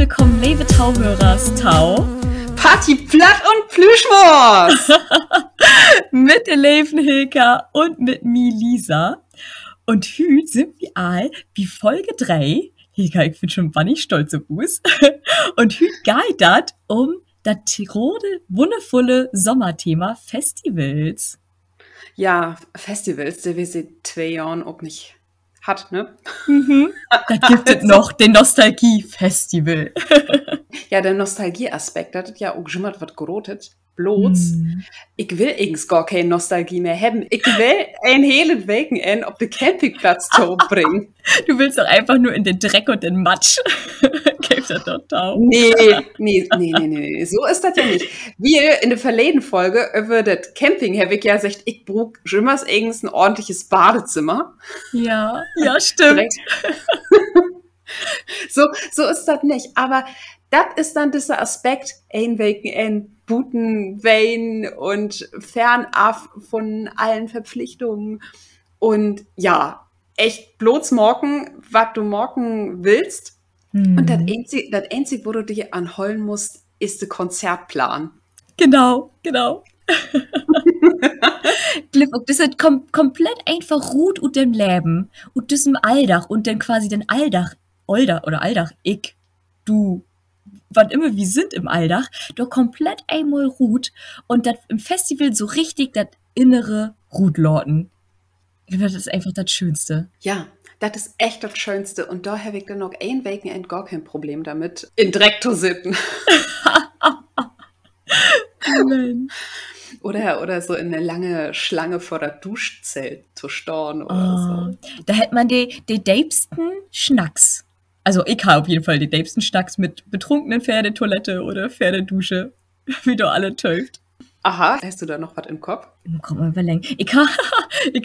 willkommen, liebe Tauhörers, Tau. Party platt und Plüschwurst! Mit der lieben Hilka und mit mir, Lisa. Und heute sind wir all wie Folge 3. Hilka, ich bin schon wahnsinnig stolz auf uns. Und heute geht das um das wundervolle Sommerthema Festivals. Ja, Festivals, die wir seit 2 Jahren auch nicht hat, ne? Da gibt es noch den Nostalgie-Festival. Ja, der Nostalgie-Aspekt, das hat ja auch schon mal was gerotet. Bloß, ich will eigentlich gar keine Nostalgie mehr haben. Ich will ein helles Wochenende auf den Campingplatz bringen. Du willst doch einfach nur in den Dreck und den Matsch. Gib das doch Tau. Nee. So ist das ja nicht. Wir in der verleden Folge über das Camping habe ich ja gesagt, ich brauche schon mal ein ordentliches Badezimmer. Ja, stimmt. So ist das nicht. Aber das ist dann dieser Aspekt, ein Wochenende, Buten, Wein und fernab von allen Verpflichtungen. Und ja, echt bloß morgen, was du morgen willst. Und das Einzige, wo du dich anholen musst, ist der Konzertplan. Genau. Das ist komplett einfach ruht und dem Leben. Und diesem Alldach und dann quasi den Alldach, ich, du, wann immer wir sind im Alldach, doch komplett einmal ruht und das im Festival so richtig das innere Rutlorten. Das ist einfach das Schönste. Ja, das ist echt das Schönste. Und da habe ich dann noch ein Wochenende gar kein Problem damit, in Dreck zu sitzen. Nein. Oder so in eine lange Schlange vor der Duschzelt zu stehen oder so. Da hätte man die deibsten Schnacks. Also ich habe auf jeden Fall die deibsten Schnacks mit betrunkenen Pferdetoilette oder Pferdedusche, wie du alle töft. Aha, hast du da noch was im Kopf? Kommt mal überlegen. Ich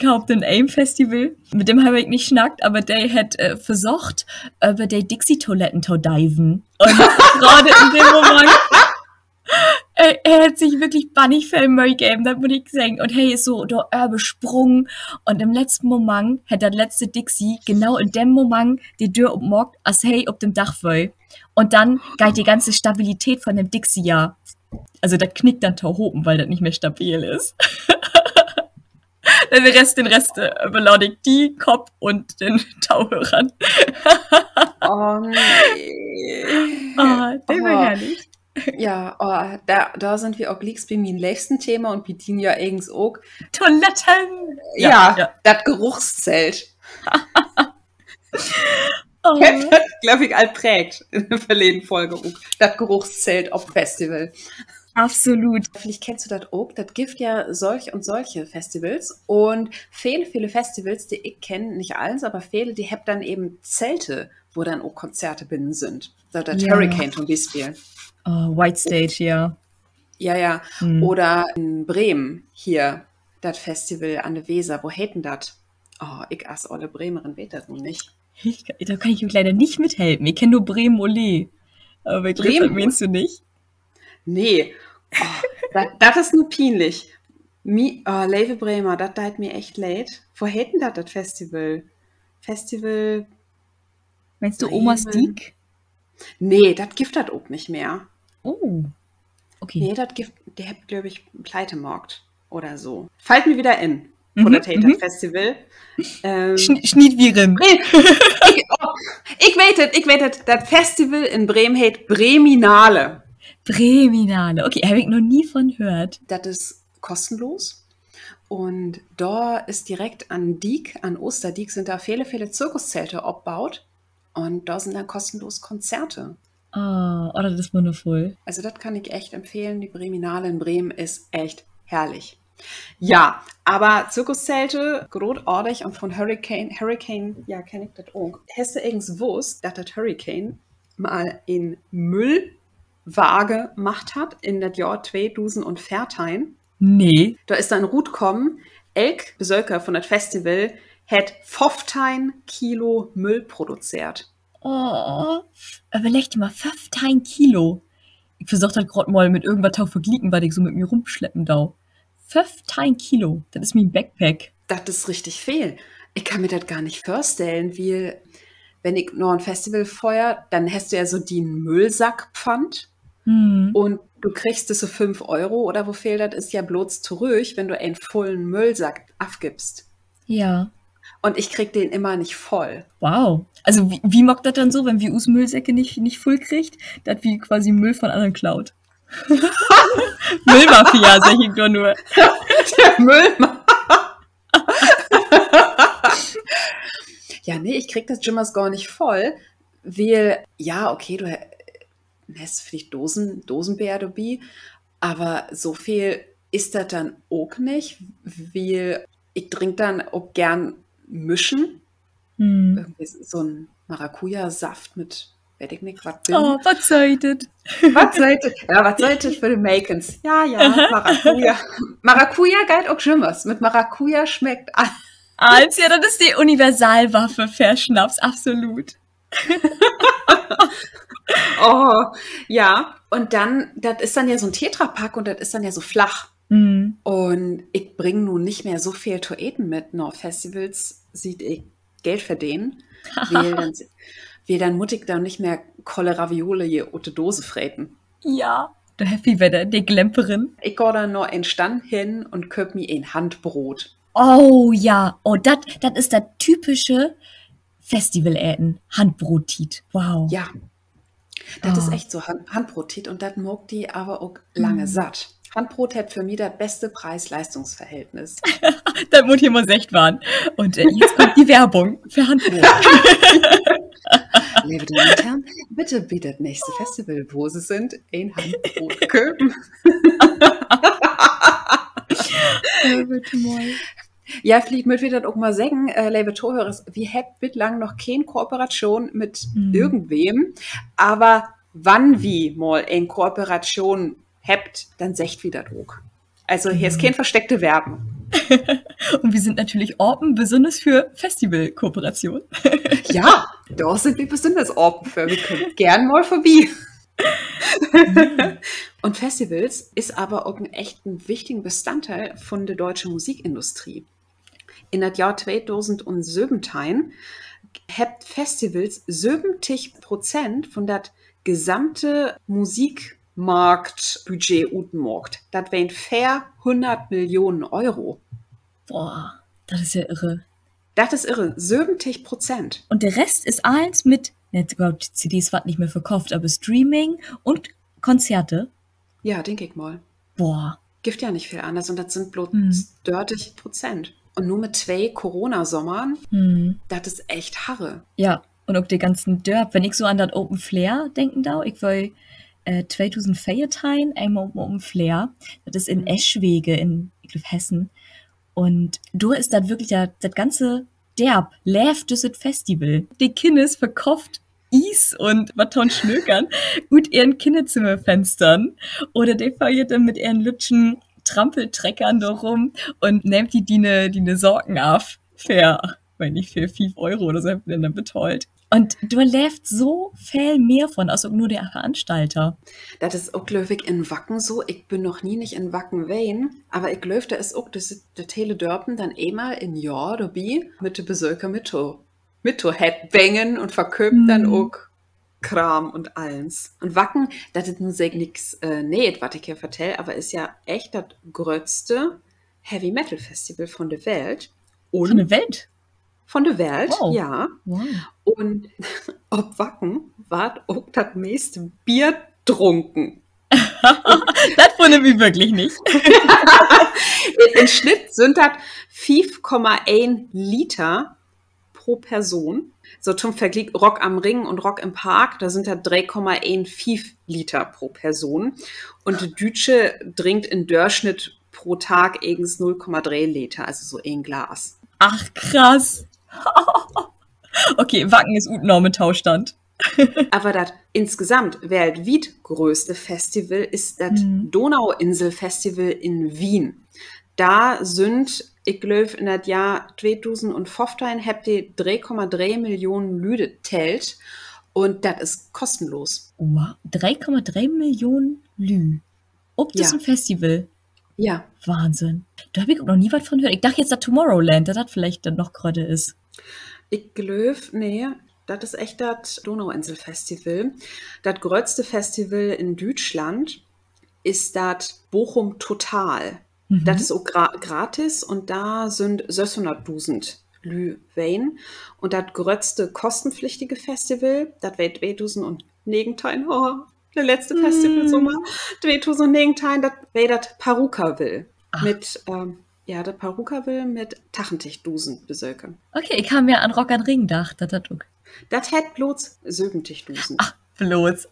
hab den AIM-Festival, mit dem habe ich nicht schnackt, aber der hat versucht, über die Dixie-Toiletten zu diven. Und gerade in dem Moment, er hat sich wirklich bannig für Murray gegeben, das muss ich sagen. Und hey, ist so da besprungen. Und im letzten Moment hat der letzte Dixie genau in dem Moment die Tür umgemacht, als hey auf dem Dach war. Und dann geht die ganze Stabilität von dem Dixie ja. Also das knickt dann hoben, weil das nicht mehr stabil ist. Den Rest überlade ich die Kopf und den Tauhörern. Oh nee. Der war herrlich. Ja, da sind wir auch gleich bei meinem nächsten Thema und bedienen ja eigens auch. Toiletten! Ja. Das Geruchszelt. Glaube ich, all prägt in der verleden Folge auch. Das Geruchszelt auf Festival. Absolut. Vielleicht kennst du das auch. Das gibt ja solche und solche Festivals. Und viele Festivals, die ich kenne, nicht alles, aber viele, die haben dann eben Zelte, wo dann auch Konzerte binnen sind. So das Hurricane zum Beispiel. Oh, White Stage, ja. Ja. Oder in Bremen hier, das Festival an der Weser. Wo hätten das? Oh, ich als alle Bremerin weiß das nun nicht. Da kann ich euch leider nicht mithelfen. Ich kenne nur Bremen-Olé. Aber Bremen meinst du nicht? Nee. Oh, das ist nur peinlich. Leve Bremer, das tut mir echt leid. Wo hätten das Festival? Meinst du Omas Diek? Nee, das gibt das auch nicht mehr. Oh, okay. Nee, der hat, glaube ich, Pleitemarkt oder so. Fällt mir wieder in. Oder das Festival. Schniedviren. Ich weiß, das Festival in Bremen heißt Breminale. Breminale. Okay, habe ich noch nie von gehört. Das ist kostenlos. Und da ist direkt an Osterdiek sind da viele Zirkuszelte abgebaut. Und da sind dann kostenlos Konzerte. Oh, das ist wundervoll. Also das kann ich echt empfehlen. Die Breminale in Bremen ist echt herrlich. Ja, aber Zirkuszelte, großartig und von Hurricane, ja, kenne ich das auch. Hast du irgendwas gewusst, dass das Hurricane mal in Müllwaage gemacht hat in das Jahr 2014? Nee. Da ist dann Ruth kommen, elk Besöker von das Festival hat 15 Kilo Müll produziert. Oh, überleg dir mal, 15 Kilo. Ich versuche das gerade mal mit irgendwas zu vergleichen, weil ich so mit mir rumschleppen da. 15 Kilo, das ist mein Backpack. Das ist richtig viel. Ich kann mir das gar nicht vorstellen, wie wenn ich noch ein Festival feuer, dann hast du ja so den Müllsackpfand Hm. und du kriegst es so 5 Euro oder wo viel das ist ja bloß zurück, wenn du einen vollen Müllsack abgibst. Ja. Und ich krieg den immer nicht voll. Wow. Also wie mag das dann so, wenn wir us Müllsäcke nicht voll kriegt, dass wie quasi Müll von anderen klaut? Müllmafia, sag ich doch nur. Der Müllmann. Ja, nee, ich krieg das Jimmers gar nicht voll, weil, ja, okay, du hast vielleicht Dosenbier dabei, aber so viel ist das dann auch nicht, weil ich trinke dann auch gern mischen. Hm. Irgendwie so ein Maracuja-Saft mit, weiß ich nicht, was Oh, was seid das? Was seid ihr? Ja, was seid ihr für die Makens? Ja, Maracuja. Maracuja galt auch Jimmers. Mit Maracuja schmeckt alles. Als ja, das ist die Universalwaffe für Schnaps, absolut. Oh, ja. Und dann, das ist dann ja so ein Tetrapack und das ist dann ja so flach. Hm. Und ich bringe nun nicht mehr so viel Toeten mit nach Festivals, sieht ich Geld verdienen. Weil dann muss ich dann nicht mehr Kolle Raviole hier aus der Dose freten. Ja. Der Happy Wetter, die Glemperin. Ich gehe dann noch einen Stand hin und köp mir ein Handbrot. Oh ja, oh, das ist das typische Festival-Äten. Handbrot-Tit. Wow. Ja, das ist Oh. echt so Handbrot-Tit und das mag die aber auch lange satt. Handbrot hat für mich das beste Preis-Leistungs-Verhältnis. Das muss hier mal echt waren. Und jetzt kommt die Werbung für Handbrot. Liebe Damen und Herren, bitte bietet nächste Festival, wo Sie sind, ein Handbrot köpen. Ja, vielleicht möchte ich das auch mal sagen, liebe Zuhörer, wir hätten bislang noch keine Kooperation mit irgendwem, aber wann wir mal eine Kooperation habt, dann sagt wieder Druck. Also hier ist kein versteckte Werbung. Und wir sind natürlich offen, besonders für Festival-Kooperation. Ja, da sind wir besonders offen für. Wir können gern mal vorbei. Und Festivals ist aber auch ein echt ein wichtiger Bestandteil von der deutschen Musikindustrie. In das Jahr 2017 hat Festivals 70% von das gesamte Musikmarktbudget utmarkt. Das wären fair 100 Millionen Euro. Boah, das ist ja irre. Das ist irre, 70%. Und der Rest ist eins mit, Gott, CDs wird nicht mehr verkauft, aber Streaming und Konzerte. Ja, denke ich mal. Boah. Gibt ja nicht viel anders und das sind bloß 30%. Und nur mit 2 Corona-Sommern, das ist echt Harre. Ja, und auch die ganzen Dörp. Wenn ich so an das Open Flair denken darf, ich will 2014 einmal Open Flair. Das ist in Eschwege in, ich glaube, Hessen. Und du ist das wirklich das ganze Derb, läuft das Festival. Die Kindes verkauft Is und Baton Schnökern und ihren Kinderzimmerfenstern. Oder die feiert dann mit ihren lütschen Trampeltreckern da rum und nimmt die Sorgen auf. Fair, wenn nicht für 5 Euro oder so, habt ihr dann betreut. Und du läuft so viel mehr von, als nur der Veranstalter. Das ist auch, glaube ich, in Wacken so. Ich bin noch nie nicht in Wacken wein, aber ich glaube, da ist auch das Tele Dörpen dann einmal im Jahr dabei mit den Besöker mit Headbangen und verköpt dann auch Kram und alles. Und Wacken, das ist nun sehr nix nicht, was ich hier vertell, aber ist ja echt das größte Heavy Metal Festival von der Welt. Und Von der Welt? Von der Welt, Wow. ja. Wow. Und ob Wacken war auch das meiste Bier trunken. Das wundert mich wirklich nicht. Im Schnitt sind das 5,1 Liter pro Person. So zum Vergleich Rock am Ring und Rock im Park, da sind das 3,15 Liter pro Person. Und die Deutsche trinkt im Durchschnitt pro Tag eigens 0,3 Liter, also so ein Glas. Ach, krass. Okay, Wacken ist Utenorme Tauschstand. Aber das insgesamt weltweit größte Festival ist das Donauinsel-Festival in Wien. Da sind, ich glaube, in das Jahr 2015 habt ihr 3,3 Millionen Lüde telt und das ist kostenlos. Wow, 3,3 Millionen Lü. Ob das Ja. ein Festival? Ja, Wahnsinn. Da habe ich auch noch nie was von gehört. Ich dachte jetzt, dass Tomorrowland, dass das vielleicht dann noch gerade ist. ich glaube, nee, das ist echt das Donauinsel-Festival. Das größte Festival in Deutschland ist das Bochum Total. Das ist auch gratis und da sind 600.000 Lü Wein. Und das größte kostenpflichtige Festival, das wird 2019, der letzte Festival Sommer, 2019, das wird das Parukaville. Mit, das Parukaville mit 80.000 Besökern. Okay, ich habe mir an Rock am Ring gedacht. Das hat bloß 70.000. Ach, bloß.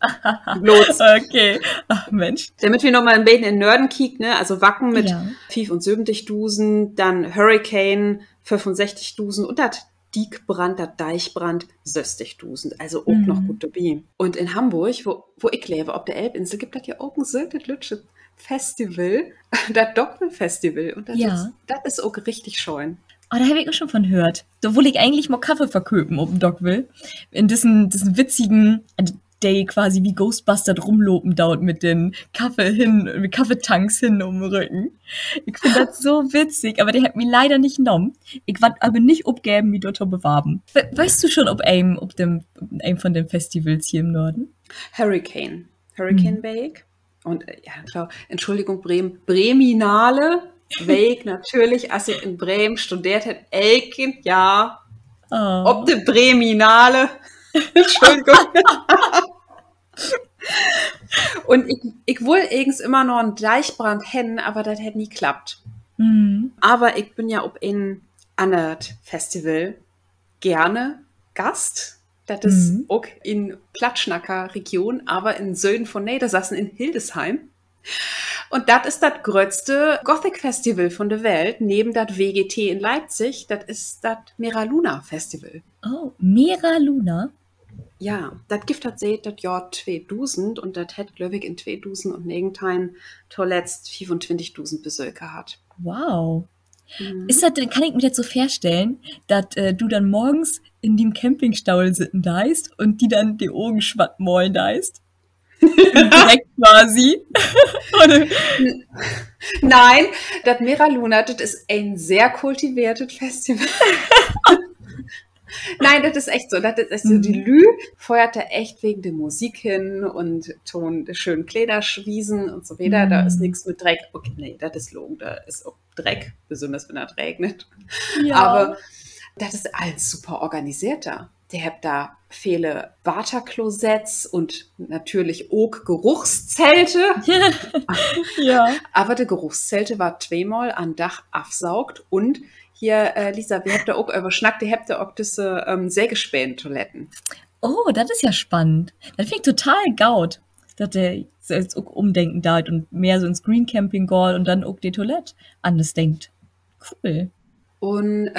Bloß. Okay. Ach, Mensch. Damit wir nochmal ein bisschen in Nörden kicken, ne? Also Wacken mit Ja. 75.000, dann Hurricane 65.000 und das Diekbrand, das Deichbrand 60.000. Also auch noch gut dabei. Und in Hamburg, wo ich lebe, auf der Elbinsel, gibt das ja auch ein sehr lütsches Festival, das Doppelfestival. Und das ist auch richtig schön. Oh, da habe ich auch schon von gehört. Da will ich eigentlich mal Kaffee verköpen, ob ein Doc will. In diesen witzigen, der quasi wie Ghostbuster rumlopen dauert mit den mit Kaffeetanks hin um den Rücken. Ich finde das so witzig, aber der hat mich leider nicht genommen. Ich wollte aber nicht abgeben, wie dort bewerben. Weißt du schon, ob einem von den Festivals hier im Norden? Hurricane Bake. Und ja, klar, Entschuldigung, Breminale Weg natürlich, als ich in Bremen studiert hätte, ob die Breminale, Entschuldigung. Und ich will irgends immer noch einen Deichbrand hin, aber das hätte nie geklappt. Aber ich bin ja ob in Annert Festival gerne Gast. Das ist auch in Platschnacker Region, aber in Söden von Niedersachsen in Hildesheim. Und das ist das größte Gothic-Festival von der Welt, neben das WGT in Leipzig. Das ist das Mera-Luna Festival. Oh, Mera-Luna? Ja, das gibt das seit das Jahr 2000 und das hat, glaube ich, in 2019 zuletzt 25.000 Besucher hat. Wow. Ist das, kann ich mir jetzt so vorstellen, dass du dann morgens in dem Campingstall sitzen daist und die dann die Augen schwatt maulen daist? Direkt quasi. Nein, das Mera-Luna, das ist ein sehr kultiviertes Festival. Nein, das ist echt so. Das ist echt so. Die Lü feuert da echt wegen der Musik hin und Ton der schönen Klederschwiesen und so weiter. Da ist nichts mit Dreck. Okay, nee, das ist Logen. Da ist auch Dreck, besonders wenn es regnet. Ja. Aber das ist alles super organisierter. Der hat da viele Waterklosetts und natürlich auch Geruchszelte. Ja. Aber die Geruchszelte war zweimal an Dach aufsaugt und hier, Lisa, wir habt da auch überschnackt, ihr habt da auch diese Sägespänen-Toiletten. Oh, das ist ja spannend. Das finde ich total gaut, dass der jetzt auch umdenken da und mehr so ins Green Camping geht und dann auch die Toilette anders denkt. Cool. Und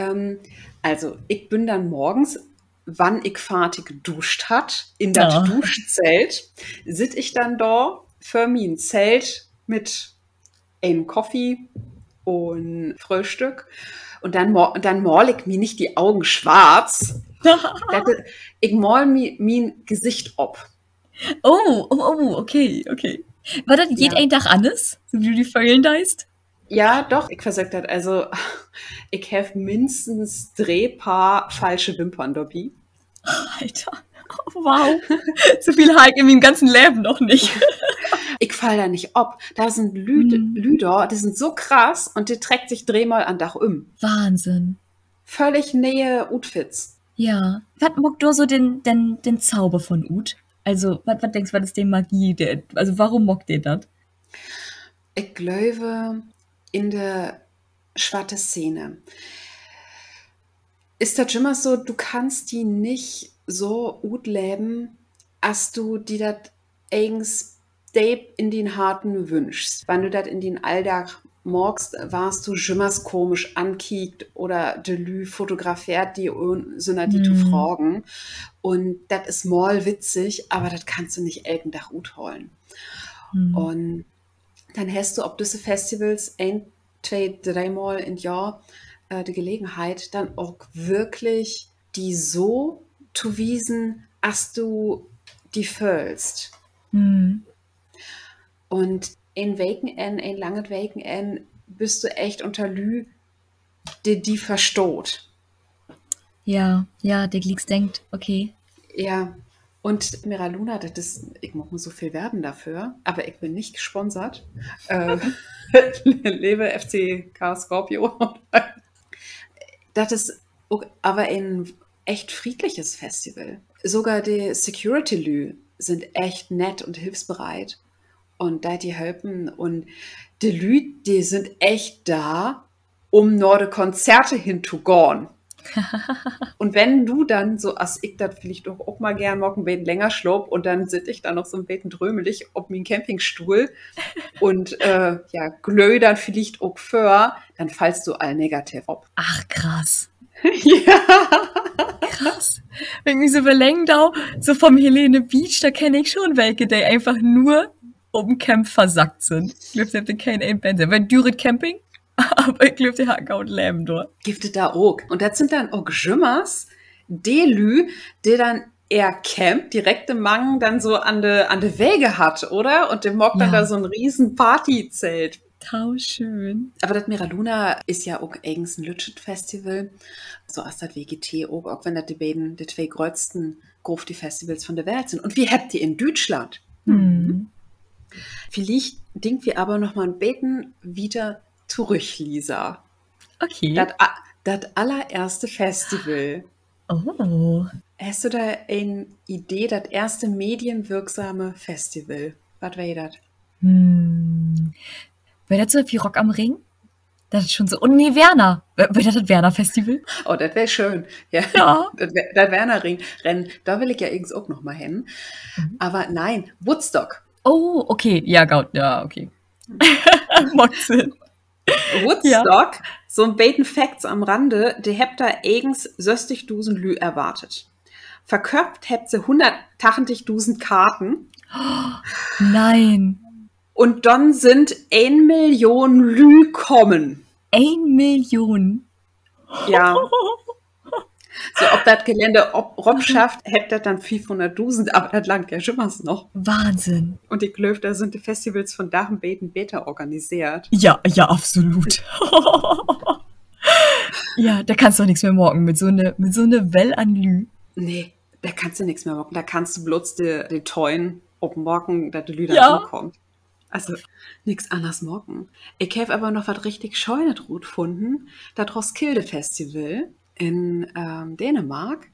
also, ich bin dann morgens, wann ich fertig geduscht hat, in das Duschzelt, sitze ich dann da für mein Zelt mit einem Kaffee und Frühstück. Und dann mal ich mir nicht die Augen schwarz. Ich mal mir mein Gesicht ab. Oh, okay. War das jeden Tag anders, so wie du die Vögeln deist? Ja, doch, ich versagt das. Also, ich habe mindestens Drehpaar falsche Wimpern dabei. Alter, oh, wow. So viel Hike in meinem ganzen Leben noch nicht. Ich fall da nicht ab. Da sind Lüder, die sind so krass und die trägt sich dreimal an Dach um. Wahnsinn. Völlig Nähe Outfits. Ja. Was mag du so den Zauber von Ut? Also, was denkst du, was ist die Magie? Also, warum mag der das? Ich glaube, in der schwarzen Szene ist das immer so, du kannst die nicht so gut leben, als du die das eigens in den Harten wünschst. Wenn du das in den Alltag magst, warst du jimmers komisch ankickt oder de Lü fotografiert die ohne die zu fragen. Und das ist mal witzig, aber das kannst du nicht elken Dach gut holen. Und dann hast du, ob diese Festivals ein, zwei, dreimal im Jahr die Gelegenheit, dann auch wirklich die so zu wiesen, als du die fühlst. Und ein langes Wochenende bist du echt unter Lü, die verstoht. Ja, der Glicks denkt, okay, Ja, und Miraluna, das ist, ich mache so viel Werben dafür, aber ich bin nicht gesponsert. Äh, Lebe FCK Scorpio. Das ist aber ein echt friedliches Festival. Sogar die Security-Lü sind echt nett und hilfsbereit. Und da die helfen. Und die Lü, die sind echt da, um nur die Konzerte hinzugehen. Und wenn du dann so, als ich das vielleicht auch mal gern morgen ein bisschen länger schlob und dann sitze ich da noch so ein bisschen drömelig auf meinem Campingstuhl und ja, glöh dann vielleicht auch für, dann fallst du all negativ ab. Ach, krass. Ja. Krass. Wenn ich mich so überlegen da, so vom Helene Beach, da kenne ich schon welche, die einfach nur um dem Camp versackt sind. Ich glaube, sie haben keine Einbände. Weil Düret Camping, aber ich glaube, die haben auch Leben dort. Gibt es da auch. Und das sind dann auch Schimmers, die Lü, die dann eher Camp direkt im Mang dann so an de Wege hat, oder? Und dem mockt dann Ja. da so ein riesen Partyzelt. Tauschön. Aber das Miraluna ist ja auch eigens ein Lütschet-Festival. So als das WGT auch wenn das die zwei größten Grufti-Festivals von der Welt sind. Und wie habt ihr in Deutschland? Vielleicht denkt wir aber noch mal ein Beten wieder zurück, Lisa. Okay. Das allererste Festival. Oh. Hast du da eine Idee, das erste medienwirksame Festival? Was wäre das? Wäre das so wie Rock am Ring? Das ist schon so. Und nee, Werner. Wäre das Werner-Festival? Oh, das wäre schön. Ja, Ja. das Werner-Rennen, da will ich ja übrigens auch noch mal hin. Aber nein, Woodstock. Oh, okay. Ja, Gaut. Ja, okay. Macht Sinn. Woodstock, so ein Baiten Facts am Rande, die habt da eigens 60.000 Lü erwartet. Verköpft habt sie 180.000 Karten. Nein. Und dann sind 1 Million Lü kommen. 1 Million. Ja. So, ob das Gelände Rob schafft, hätte das dann 500.000, aber das langt ja schon was noch. Wahnsinn. Und ich glaube, da sind die Festivals von Dachen Beten Beta organisiert. Ja, ja, absolut. Ja, da kannst du auch nichts mehr morgen mit so ne Welle an Lü. Nee, da kannst du nichts mehr machen. Da kannst du bloß die Toyen auf morgen, dass die Lü Ja. da kommt. Also, nichts anderes morgen. Ich habe aber noch was richtig Scheunes gut gefunden. Das Roskilde Festival in Dänemark.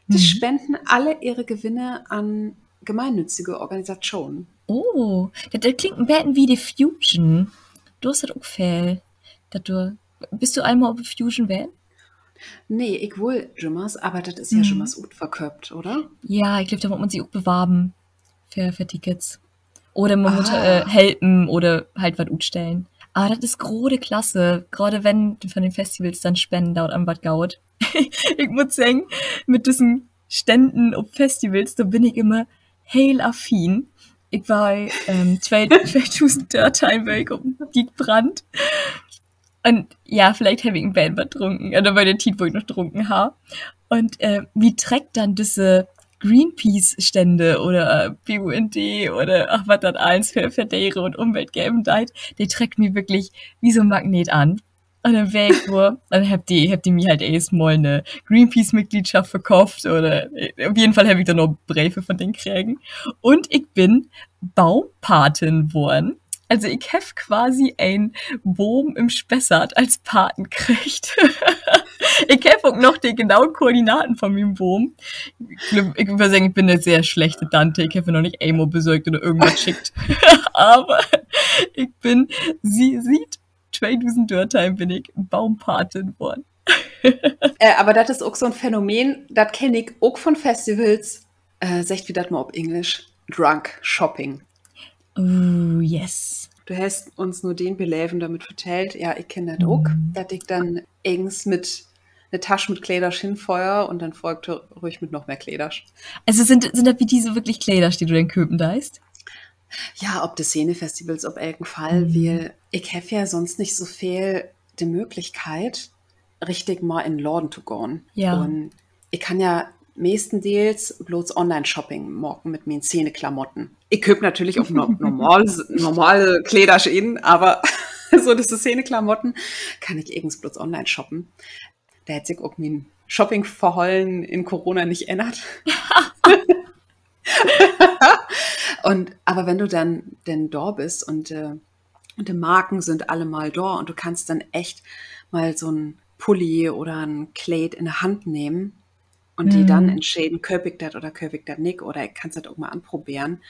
Die spenden alle ihre Gewinne an gemeinnützige Organisationen. Oh, das klingt ein bisschen wie die Fusion. Du hast das auch viel. Bist du einmal auf die Fusion wählen? Nee, ich wohl Jimmers, aber das ist ja Jimmers gut verkörpt, oder? Ja, ich glaube, da muss man sich auch bewerben für Tickets. Oder man muss helfen oder halt was utstellen. Aber das ist große Klasse. Gerade wenn du von den Festivals dann Spenden dauert an was gaut. Ich muss sagen, mit diesen Ständen auf Festivals, da bin ich immer heil affin. Ich war 2013 war ich auf dem Geekbrand. Und ja, vielleicht habe ich ein Band was getrunken. Oder bei der Tit, wo ich noch getrunken habe. Und wie trägt dann diese Greenpeace-Stände oder BUND oder ach, was das alles für Dere und Umwelt geben deit, die trägt mich wirklich wie so ein Magnet an. Und dann wäre ich nur, dann habt die mir halt erstmal eine Greenpeace-Mitgliedschaft verkauft oder auf jeden Fall habe ich dann noch Briefe von denen kriegen. Und ich bin Baumpatin worden. Also ich habe quasi ein Baum im Spessart als Paten gekriegt. Ich habe auch noch die genauen Koordinaten von meinem Baum. Ich würde sagen, ich bin eine sehr schlechte Tante. Ich habe noch nicht Amo besorgt oder irgendwas schickt. Aber ich bin, sie sieht, 2013 bin ich Baumpatin worden. Aber das ist auch so ein Phänomen, das kenne ich auch von Festivals. Sagt wie das mal auf Englisch? Drunk Shopping. Oh, yes. Du hast uns nur den Beleven damit vertellt. Ja, ich kenne das auch. Dass ich dann eigens mit eine Tasche mit Kleidersch hinfeuer und dann folgte ruhig mit noch mehr Kleidersch. Also sind das wie diese wirklich Kleidersch, die du in Köpen deist? Ja, ob des Szenefestivals, ob irgendein Fall, weil ich habe ja sonst nicht so viel die Möglichkeit, richtig mal in den Laden zu gehen. Ja. Und ich kann ja mestenteils bloß Online-Shopping machen mit meinen Szeneklamotten. Ich köpe natürlich auch normale Kleidersch in, aber so diese Szeneklamotten kann ich irgends bloß online shoppen. Da hätte ich auch mein Shopping-Verhollen in Corona nicht ändert. Aber wenn du dann da bist und die Marken sind alle mal da und du kannst dann echt mal so ein Pulli oder ein Kleid in der Hand nehmen und die dann entscheiden, köp ich das oder köp ich das nicht oder ich kann es das auch mal anprobieren.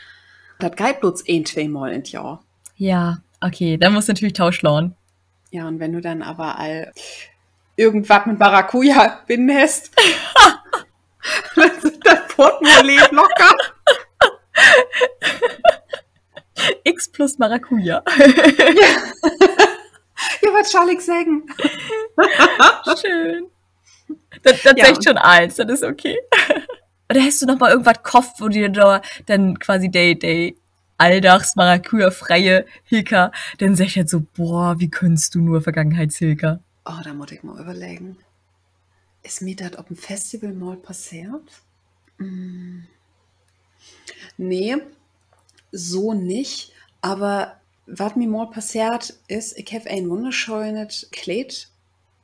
Das geht bloß 1-2 Mal ins Jahr. Ja, okay, dann musst du natürlich tauschlauen. Ja, und wenn du dann aber irgendwas mit Maracuja binden hast, dann sind das Portemonnaie locker. X plus Maracuja. Ja, was soll ich sagen? Schön. Das ist echt schon eins, das ist okay. Oder hast du noch mal irgendwas gekauft, wo dir da dann quasi der Alldags Maracuja-freie Hilker, dann sag ich halt so, boah, wie könntest du nur Vergangenheitshilker? Oh, da muss ich mal überlegen. Ist mir das auf dem Festival mal passiert? Nee, so nicht. Aber was mir mal passiert ist, ich habe ein wunderschönes Kleid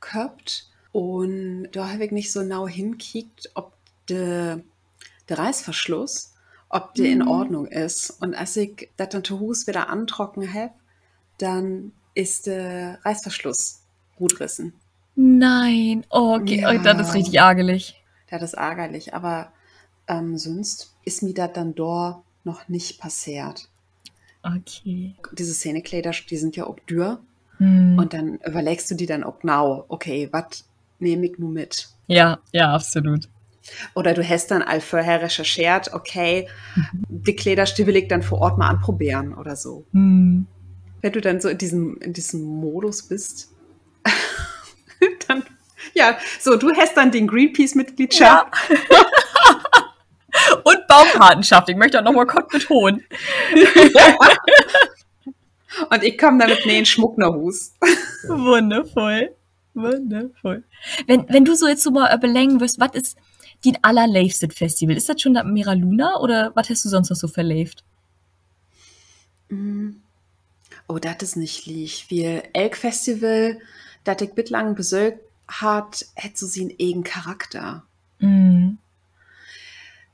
gehabt und da habe ich nicht so genau hingekickt, ob der Reißverschluss, ob der in Ordnung ist. Und als ich das dann zu Hause wieder antrocken habe, dann ist der Reißverschluss gut rissen. Nein, okay, Ja. das ist richtig ärgerlich. Das ist ärgerlich, aber sonst ist mir das dann da noch nicht passiert. Okay. Diese Szenekleider, die sind ja auch dürr. Und dann überlegst du dir dann auch genau, okay, was nehme ich nun mit? Ja, absolut. Oder du hast dann all vorher recherchiert, okay, die Kleiderstücke will ich dann vor Ort mal anprobieren oder so. Wenn du dann so in diesem Modus bist, dann, ja, so, du hast dann den Greenpeace-Mitgliedschaft. Ja. Und Baumpatenschaft, ich möchte auch noch mal kurz betonen. Und ich komme damit in Schmuck nach Hus. Wundervoll. Wenn du so jetzt so mal überlegen wirst, was ist dein allerliebstes Festival? Ist das schon das Mira Luna oder was hast du sonst noch so verlebt? Oh, das ist nicht lieb. Wie Elk-Festival, das ich bitlang besögt hat, hätte so einen eigenen Charakter.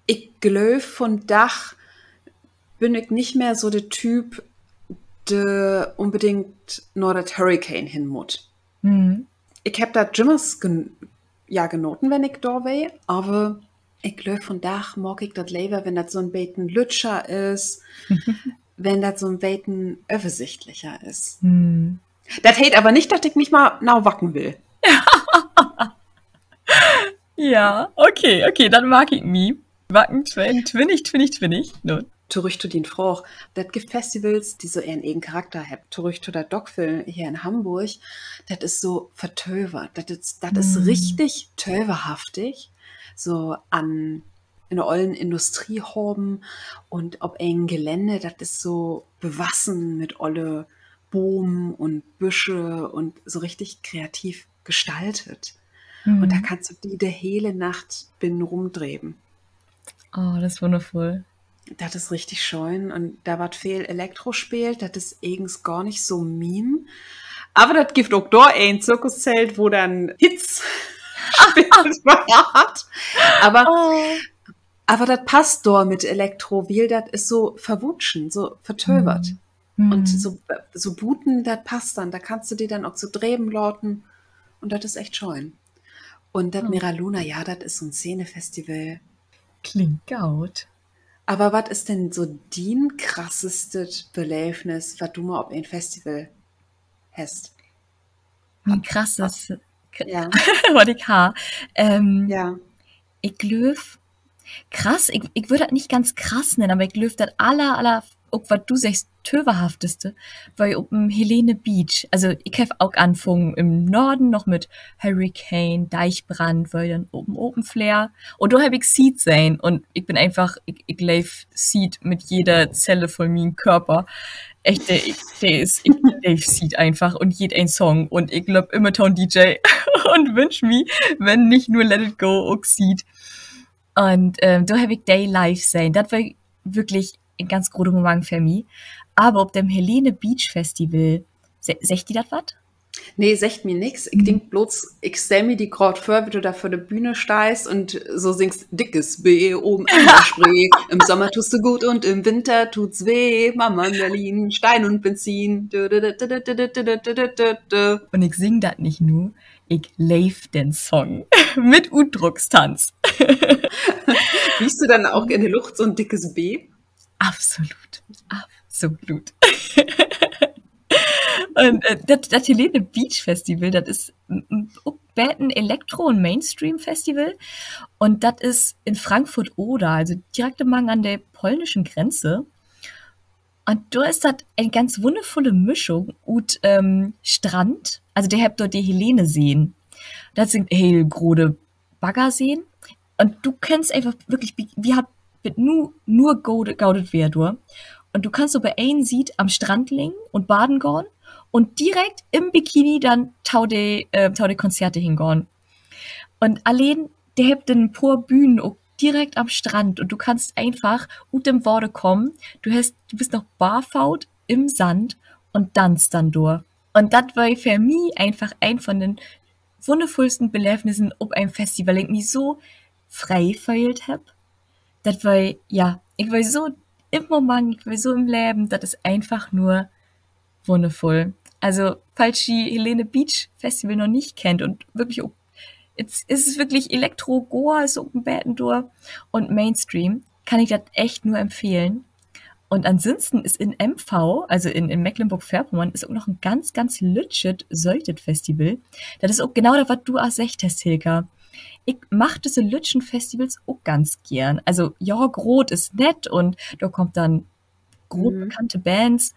Ich glaube, von Dach bin ich nicht mehr so der Typ, der unbedingt nur das Hurricane hin muss. Ich habe da Jimmers genoten, wenn ich da war, aber ich glaube, von Dach mag ich das lieber, wenn das so ein bisschen Lütscher ist, wenn das so ein bisschen übersichtlicher ist. Das heißt aber nicht, dass ich nicht mal genau wacken will. Ja, okay, dann mag ich mich. Wacken, twinnig. No. Zurück zu den Frau. Das gibt Festivals, die so ihren eigenen Charakter haben. Zurück zu der Dockville hier in Hamburg. Das ist so vertövert. Das ist richtig töverhaftig. So in der ollen Industriehoben und ob ein Gelände, das ist so bewassen mit olle Boom und Büsche und so richtig kreativ gestaltet. Und da kannst du die hele Nacht bin rumdrehen. Oh, das ist wundervoll. Das ist richtig schön und da wird viel Elektro spielt, das ist eigens gar nicht so mean. Aber das gibt auch da ein Zirkuszelt, wo dann Hits spielt wird. Aber das passt da mit Elektro, weil das ist so verwutschen, so vertövert. Und so Buten, das passt dann. Da kannst du die dann auch zu drehen lauten und das ist echt schön. Und das Mira Luna, ja, das ist so ein Szenefestival. Klingt gut. Aber was ist denn so dein krassestes Beleifnis, was du mal auf ein Festival hast? Ein krasses. Ja. Was ich habe. Ja. Ich glaube, krass, ich würde das nicht ganz krass nennen, aber ich glaube, das auch was du sagst, töverhafteste, war auf dem Helene Beach. Also, ich habe auch angefangen im Norden noch mit Hurricane, Deichbrand, weil dann Open Flare. Und da habe ich Seed sein. Und ich bin einfach, ich lebe Seed mit jeder Zelle von meinem Körper. Echt, ich lebe Seed einfach und ein Song. Und ich glaube immer Ton DJ und wünsch mir, wenn nicht nur Let It Go, auch Seed. Und da habe ich Day Live sein. Das war wirklich ein ganz großer Moment für mich. Aber auf dem Helene Beach Festival, sagt ihr das was? Nee, sagt mir nix. Ich denk bloß, ich stell mir die grad vor, wie du da vor der Bühne steigst und so singst, dickes B oben an der Spree. Im Sommer tust du gut und im Winter tut's weh. Mama in Berlin, Stein und Benzin. Du, du, du, du, du, du, du, du, du, du, du. Und ich sing das nicht nur, ich live den Song mit Udruckstanz. Riechst du dann auch in der Luft so ein dickes B? Absolut, absolut. Und das Helene Beach Festival, das ist ein Elektro- und Mainstream-Festival. Und das ist in Frankfurt-Oder, also direkt am an der polnischen Grenze. Und da ist das eine ganz wundervolle Mischung und Strand, also der habt dort die Helene sehen. Das sind hellgrode Baggerseen. Und du kennst einfach wirklich, wie hat mit nur gaudet wer durch. Und du kannst so bei einem Seat am Strand liegen und baden gehen und direkt im Bikini dann tau die Konzerte hingehen. Und allein, der habt dann ein paar Bühnen auch direkt am Strand und du kannst einfach ut dem Worte kommen. Du bist noch barfaut im Sand und tanzt dann durch. Und das war für mich einfach ein von den wundervollsten Belebnissen ob einem Festival, ich mich so frei gefühlt hab. Das war, ja, ich war so im Moment, ich war so im Leben, das ist einfach nur wundervoll. Also, falls ihr Helene Beach Festival noch nicht kennt und wirklich, jetzt ist es wirklich Elektro-Goa, ist so ein Bettendor und Mainstream, kann ich das echt nur empfehlen. Und ansonsten ist in MV, also in Mecklenburg-Vorpommern, ist auch noch ein ganz, ganz lütschet Söltet Festival. Das ist auch genau das, was du auch gesagt hast, Hilka. Ich mach diese Lütschen-Festivals auch ganz gern. Also, ja, Grot ist nett und da kommt dann grob bekannte Bands.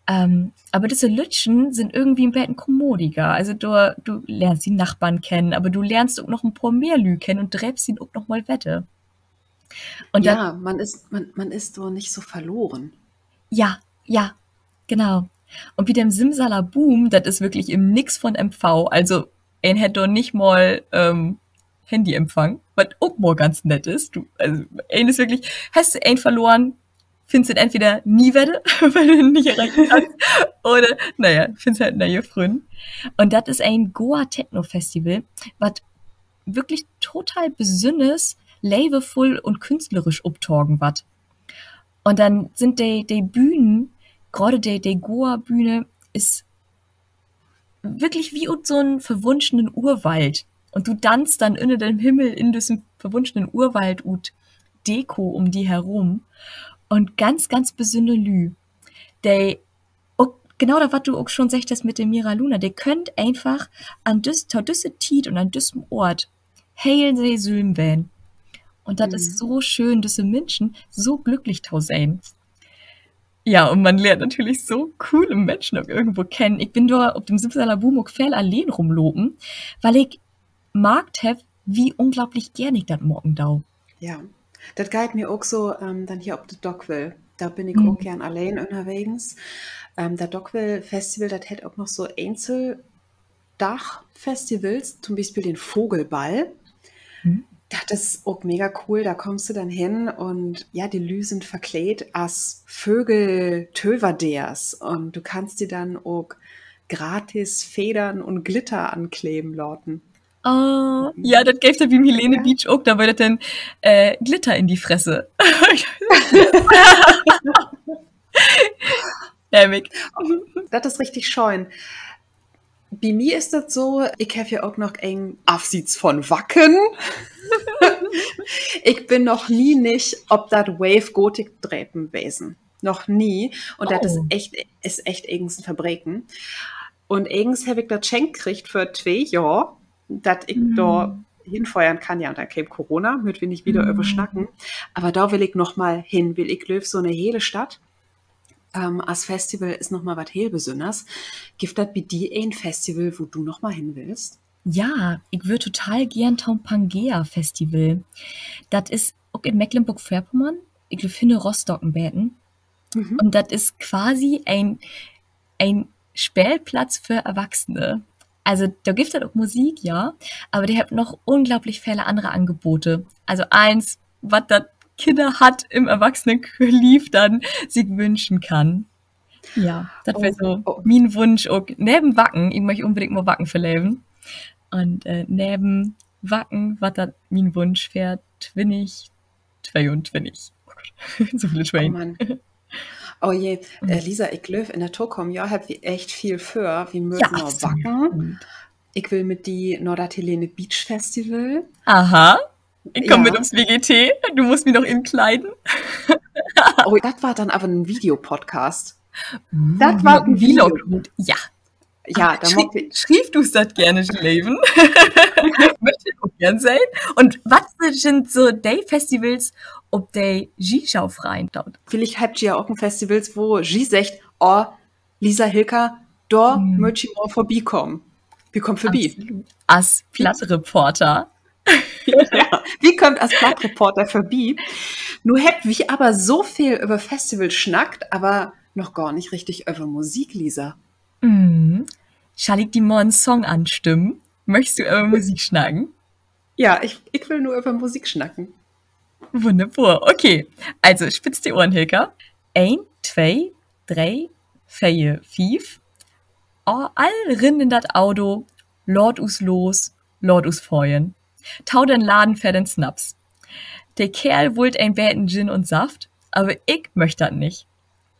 Aber diese Lütschen sind irgendwie ein bisschen kommodiger. Also du lernst die Nachbarn kennen, aber du lernst auch noch ein paar mehr Lü kennen und dräbst ihn auch noch mal Wette. Und Ja, man ist so nicht so verloren. ja, genau. Und wie dem Simsalabum, das ist wirklich im Nix von MV. Also, ein hätte doch nicht mal Handyempfang, was auch mal ganz nett ist. Also, ein ist wirklich, hast du einen verloren, findest du entweder nie Wette, weil du ihn nicht erreichen kannst, oder, naja, findest halt neue Freunde. Und das ist ein Goa Techno Festival, was wirklich total besünnes, lebevoll und künstlerisch obtorgen wat. Und dann sind die Bühnen, gerade die Goa-Bühne, ist wirklich wie so ein verwunschenen Urwald. Und du tanzt dann in dem Himmel in diesem verwunschenen Urwald und Deko um die herum. Und ganz, ganz besünde Lü. Genau das, was du auch schon sagtest mit dem Mira Luna, der könnt einfach an düsse Tiet und an düssem Ort heilen sie Sülm werden. Und das ist so schön, dass die Menschen so glücklich tau sein. Ja, und man lernt natürlich so coole Menschen auch irgendwo kennen. Ich bin da auf dem Simsalabum auch viel allein rumlopen, weil ich markt hab, wie unglaublich gern ich das morgen dau. Ja, das geht mir auch so, dann hier auf der Dockville. Da bin ich auch gern allein unterwegs. Der Dockville Festival, das hat auch noch so Einzeldach-Festivals, zum Beispiel den Vogelball. Das ist auch mega cool, da kommst du dann hin und ja, die Lü sind verkleidet als Vögel Töverders und du kannst dir dann auch gratis Federn und Glitter ankleben lauten. Oh, ja, das gäbe ja wie im Helene Beach auch, da war das dann Glitter in die Fresse. Nämlich. Das ist richtig schön. Bei mir ist das so, ich habe ja auch noch eng Absieds von Wacken. Ich bin noch nie nicht, ob das Wave Gothic Dräpen gewesen. Noch nie. Und das ist echt eigens ein Verbrechen. Und eigens habe ich das Schenk gekriegt für 2 Jahre, dass ich da hinfeuern kann. Ja, und dann käme Corona, mit will ich wieder überschnacken. Aber da will ich noch mal hin, will ich löf so eine hele Stadt. Als Festival ist noch mal was heel Besonderes. Gibt das bei dir ein Festival, wo du noch mal hin willst? Ja, ich würde total gern Town Pangea Festival. Das ist auch in Mecklenburg-Vorpommern. Ich finde Rostock beten. Und das ist quasi ein Spielplatz für Erwachsene. Also da gibt es auch Musik, ja, aber die hat noch unglaublich viele andere Angebote. Also eins, was das Kinder hat im Erwachsenenlief dann sich wünschen kann. Ja, das wäre so Oh. mein Wunsch. Auch neben Wacken, ich möchte unbedingt mal Wacken verleben. Und neben Wacken, was das mein Wunsch wäre, 2022. Oh Gott, so viele Oh Schweine. Mann. Oh je, Lisa, ich glaube, in der Tokom, ja, hab wir echt viel für. Wir Ja, müssen noch absolut. wacken. Ich will mit die Nordatelene Beach Festival. Aha, ich komme mit Ja. ums WGT. Du musst mich noch inkleiden. Oh, das war dann aber ein Videopodcast. Das war ein Vlog. Video. Ja, Ja, da mocht wir. schrieb du das gerne, Leben. Möchte ich auch gern sein. Und was sind so die Festivals, ob die Skischau freien dort? Vielleicht habt ihr ja auch ein Festivals, wo G sagt, oh, Lisa Hilker, da möchte ich mal vorbeikommen. Wir kommen vorbei. Absolut. Als Plattreporter. Ja. Wie kommt als Blattreporter vorbei? Nur habt wir aber so viel über Festivals schnackt, aber noch gar nicht richtig über Musik, Lisa. Schall ich die mal einen Song anstimmen? Möchtest du über Musik schnacken? Ja, ich will nur über Musik schnacken. Wunderbar. Okay. Also, spitz die Ohren, Hilka. 1, 2, 3, 4, 5. All rin in dat Auto. Lord us los. Lord us freuen. Tau den Laden für den Snaps. Der Kerl wollt ein Bäten Gin und Saft, aber ich möchte das nicht.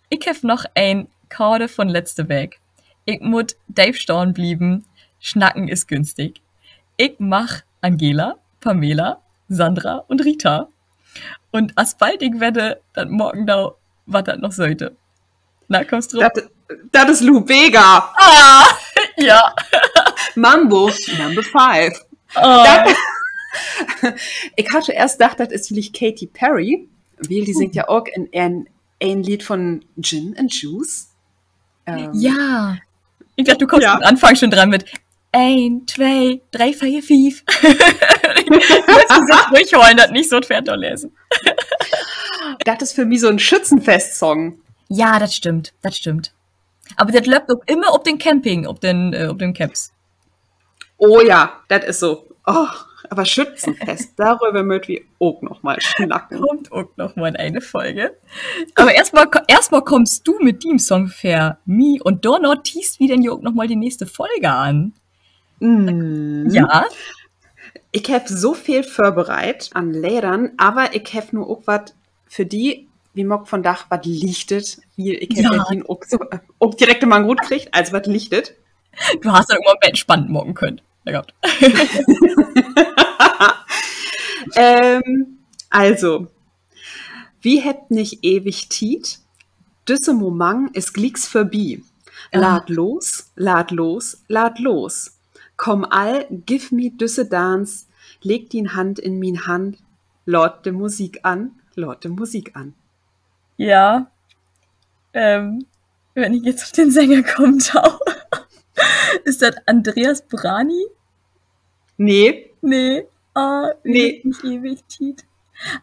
Ich hef noch ein Korde von letzte Weg. Ich mut Dave Storn blieben. Schnacken ist günstig. Ich mach Angela, Pamela, Sandra und Rita. Und asbald ich wette, dat morgen da, was dat noch sollte. Na, kommst du? Das ist Lou Bega. Ah, ja. Mambo, Number 5. Oh. Ich hatte erst gedacht, das ist vielleicht Katy Perry, weil die singt ja auch in ein Lied von Gin and Juice. Ja. Ich dachte, du kommst Ja. am Anfang schon dran mit 1, 2, 3, 4, 5. Ich muss mich ruhig holen, das nicht so fertig lesen. Das ist für mich so ein Schützenfest-Song. Ja, das stimmt. Das stimmt. Aber das läuft auch immer auf den Camping, auf den Camps. Oh ja, das ist so. Oh, aber Schützenfest, darüber möchten wir auch noch mal schnacken. Kommt auch noch mal in eine Folge. Aber erstmal kommst du mit dem Song für me und Donner teast wie denn hier auch noch mal die nächste Folge an. Ja. Ich habe so viel vorbereitet an Lehrern, aber ich habe nur auch was für die, wie mag von Dach was lichtet, wie ich habe Ja. den auch direkt mal gut kriegt, als was lichtet. Du hast dann irgendwann entspannt morgen können. Ja, Gott. Also, wie hebt nicht ewig Tiet? Düsse Moment ist glicks vorbei. Lad los, lad los, lad los. Komm all, give me düsse Dance, leg die Hand in min Hand, lord de Musik an, lord de Musik an. Ja. Wenn ich jetzt auf den Sänger komme, Tau. Ist das Andreas Brani? Nee, Nee. Oh, Nee. Nicht ewig Tiet.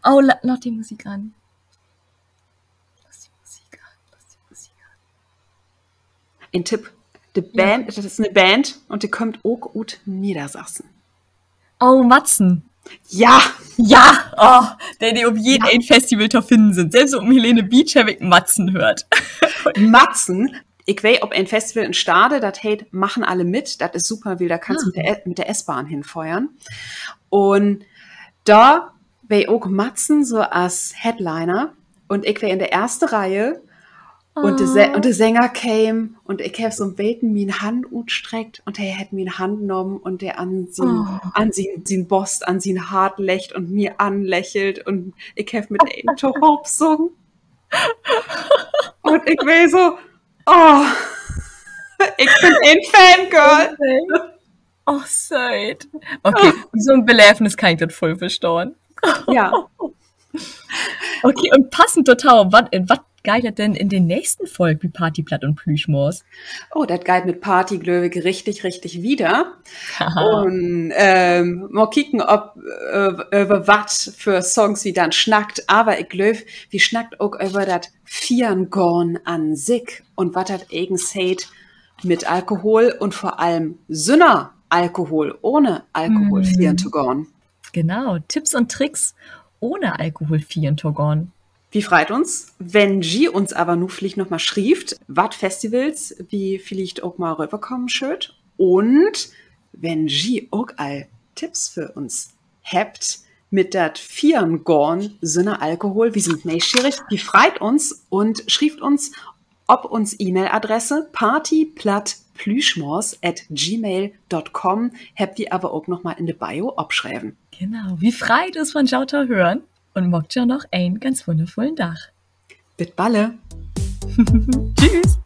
Oh, lass die Musik an. Lass die Musik an. Lass die Musik an. ein Tipp. Die Band, das ist eine Band und die kommt auch aus Niedersachsen. Oh, Matzen. Ja, Ja, oh, die auf jedem ein Festival zu finden sind. Selbst um Helene Beach habe ich Matzen hört. Matzen. Ich weiß, ob ein Festival in Stade, das heißt, machen alle mit. Das ist super, weil da kannst du mit der S-Bahn hinfeuern. Und da wäre auch Matzen so als Headliner. Und ich wäre in der ersten Reihe. Und der Sänger kam und ich habe so ein Beten meine Hand utstreckt und er hat meine Hand genommen und der an sin Boss, an sin Hart lächelt und mir anlächelt und ich habe mit ihm to Hope gesungen. Und ich will so, oh, ich bin ein Fangirl. Oh, Seid. Okay, so ein Beläfnis kann ich das voll verstehen. Ja, Okay, und passend total, was geil denn in den nächsten Folgen wie Partyplatt und Plüschmors? oh, das geht mit Partyglöwig richtig, richtig wieder. Und mal kicken, ob über was für Songs wie dann schnackt. Aber ich glaube, wie schnackt auch über das Vieren-Gorn an sich und was das eigens seht mit Alkohol und vor allem Sünner Alkohol, ohne Alkohol Vieren zu gorn. Genau, Tipps und Tricks ohne Alkohol 4 in Torgon. Wie freut uns, wenn G uns aber nu vielleicht noch mal schrieft, wat Festivals, wie vielleicht auch mal rüberkommen schöt. Und wenn G auch all Tipps für uns habt, mit dat Vieren gorn Sinne Alkohol, wie sind neugierig, die freut uns und schrieft uns ob uns E-Mail-Adresse partyplattplüschmors@gmail.com, habt ihr aber auch noch mal in der Bio abschreiben. Genau, wie freut es von Schauter hören und mockt ja noch einen ganz wundervollen Tag. Bis balle. Tschüss.